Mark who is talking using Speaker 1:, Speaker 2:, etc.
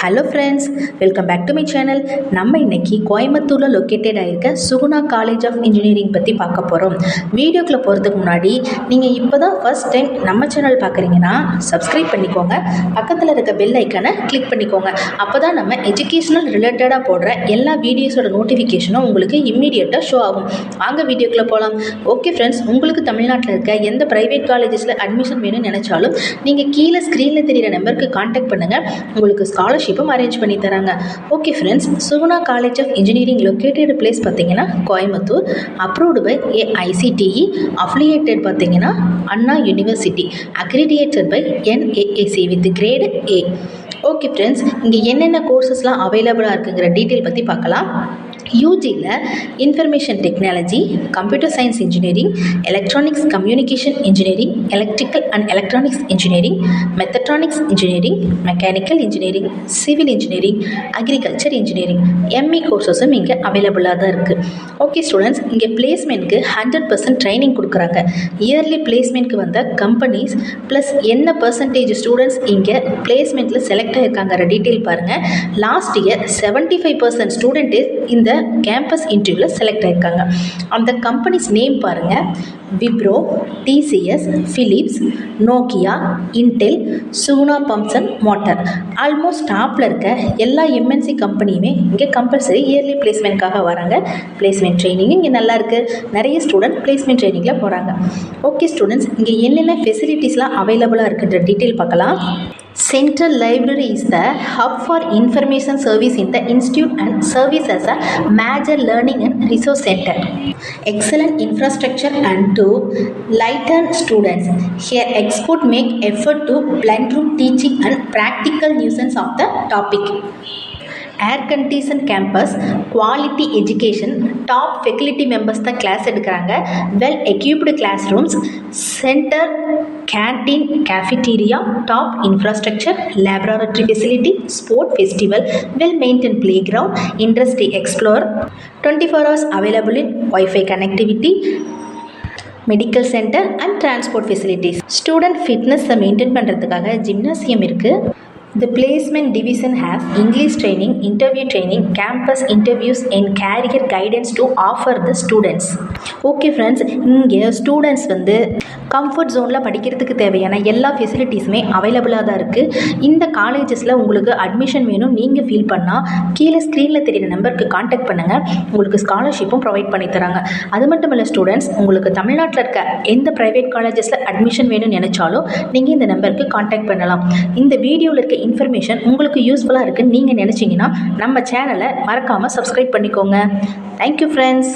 Speaker 1: Hello friends, welcome back to my channel. நம்ம இன்னைக்கு கோயம்புத்தூரில் லொக்கேட்டட் ஆகிருக்க சுகுணா காலேஜ் ஆஃப் இன்ஜினியரிங் பற்றி பார்க்க போகிறோம். வீடியோக்குள்ளே போகிறதுக்கு முன்னாடி நீங்கள் இப்போ தான் ஃபர்ஸ்ட் டைம் நம்ம சேனல் பார்க்குறீங்கன்னா சப்ஸ்கிரைப் பண்ணிக்கோங்க. பக்கத்தில் இருக்க பெல் ஐக்கானை கிளிக் பண்ணிக்கோங்க. அப்போ தான் நம்ம எஜுகேஷனல் ரிலேட்டடாக போடுற எல்லா வீடியோஸோட நோட்டிஃபிகேஷனும் உங்களுக்கு இம்மீடியட்டாக ஷோ ஆகும். வாங்க வீடியோக்குள்ளே போகலாம். ஓகே ஃப்ரெண்ட்ஸ், உங்களுக்கு தமிழ்நாட்டில் இருக்க எந்த ப்ரைவேட் காலேஜஸில் அட்மிஷன் வேணும்னு நினச்சாலும் நீங்கள் கீழே ஸ்க்ரீனில் தெரிகிற நம்பருக்கு கான்டாக்ட் பண்ணுங்கள். உங்களுக்கு ஸ்காலர்ஷிப்பும் அரேஞ்ச் பண்ணி தராங்க. Okay friends, Suguna college of engineering located place பார்த்தீங்கன்னா Coimbatore. Approved by AICTE, affiliated பார்த்தீங்கன்னா Anna university, accredited by NAAC with grade A. Okay friends, இங்கே என்னென்ன கோர்சஸ்லாம் அவைலபிளாக இருக்குங்கிற டீட்டெயில் பற்றி பார்க்கலாம். யூஜியில் information technology, computer science engineering, electronics communication engineering, electrical and electronics engineering, mechatronics engineering, mechanical engineering, civil engineering, agriculture engineering, ME கோர்சஸும் இங்கே அவைலபிளாக தான் இருக்குது. ஓகே ஸ்டூடெண்ட்ஸ், இங்கே பிளேஸ்மெண்ட்க்கு 100% ட்ரைனிங் கொடுக்குறாங்க. இயர்லி பிளேஸ்மெண்ட்க்கு வந்த கம்பெனிஸ் ப்ளஸ் என்ன பர்சன்டேஜ் ஸ்டூடெண்ட்ஸ் இங்கே பிளேஸ்மெண்ட்டில் செலக்ட் ஆகிருக்காங்கிற டீட்டெயில் பாருங்கள். லாஸ்ட் இயர் 75% ஸ்டூடெண்ட்டு இந்த கேம்பஸ் இன்டர்வியூவில் செலக்ட் ஆகிருக்காங்க. அந்த கம்பெனிஸ் நேம் பாருங்கள்: Wipro, TCS, Philips, Nokia, Intel, Suguna pumps and motor. Almost டாப்பில் இருக்க எல்லா MNC கம்பெனியுமே இங்கே கம்பல்சரி இயர்லி பிளேஸ்மெண்ட்காக வராங்க. பிளேஸ்மெண்ட் ட்ரைனிங் இங்கே நல்லா இருக்குது. நிறைய ஸ்டூடெண்ட் பிளேஸ்மெண்ட் ட்ரைனிங்கில் போகிறாங்க. ஓகே ஸ்டூடெண்ட்ஸ், இங்கே என்னென்ன ஃபெசிலிட்டிஸ்லாம் அவைலபிளாக இருக்குன்ற டீட்டெயில் பார்க்கலாம். Central Library is the hub for information service in the institute and serves as a major learning and resource center. Excellent infrastructure and to lighten students. Here experts make effort to blend through teaching and practical nuisance of the topic. Air condition campus, quality education, top faculty members தான் class எடுக்கிறாங்க. Well equipped classrooms, centre, canteen, cafeteria, top infrastructure, laboratory facility, sport festival, well maintain playground, industry explore, 24 hours available in wifi connectivity, medical centre and transport facilities. Student ஃபிட்னஸை maintain பண்ணுறதுக்காக gymnasium இருக்குது. The placement division has English training, interview training, campus interviews and career guidance to offer the students. Okay friends, இங்கே students comfort ஜோனில் படிக்கிறதுக்கு தேவையான எல்லா ஃபெசிலிட்டிஸுமே அவைலபிளாக தான் இருக்குது. இந்த காலேஜஸில் உங்களுக்கு அட்மிஷன் வேணும் நீங்கள் ஃபீல் பண்ணால் கீழே ஸ்க்ரீனில் தெரிகிற நம்பருக்கு கான்டாக்ட் பண்ணுங்கள். உங்களுக்கு ஸ்காலர்ஷிப்பும் ப்ரொவைட் பண்ணி தராங்க. அது மட்டும் இல்லை ஸ்டூடெண்ட்ஸ், உங்களுக்கு தமிழ்நாட்டில் இருக்க எந்த ப்ரைவேட் காலேஜஸில் அட்மிஷன் வேணும்னு நினச்சாலும் நீங்கள் இந்த நம்பருக்கு கான்டாக்ட் பண்ணலாம். இந்த வீடியோவில் இருக்க இன்ஃபர்மேஷன் உங்களுக்கு யூஸ்ஃபுல்லாக இருக்குன்னு நீங்கள் நினச்சிங்கன்னா நம்ம சேனலை மறக்காமல் சப்ஸ்கிரைப் பண்ணிக்கோங்க. Thank you friends.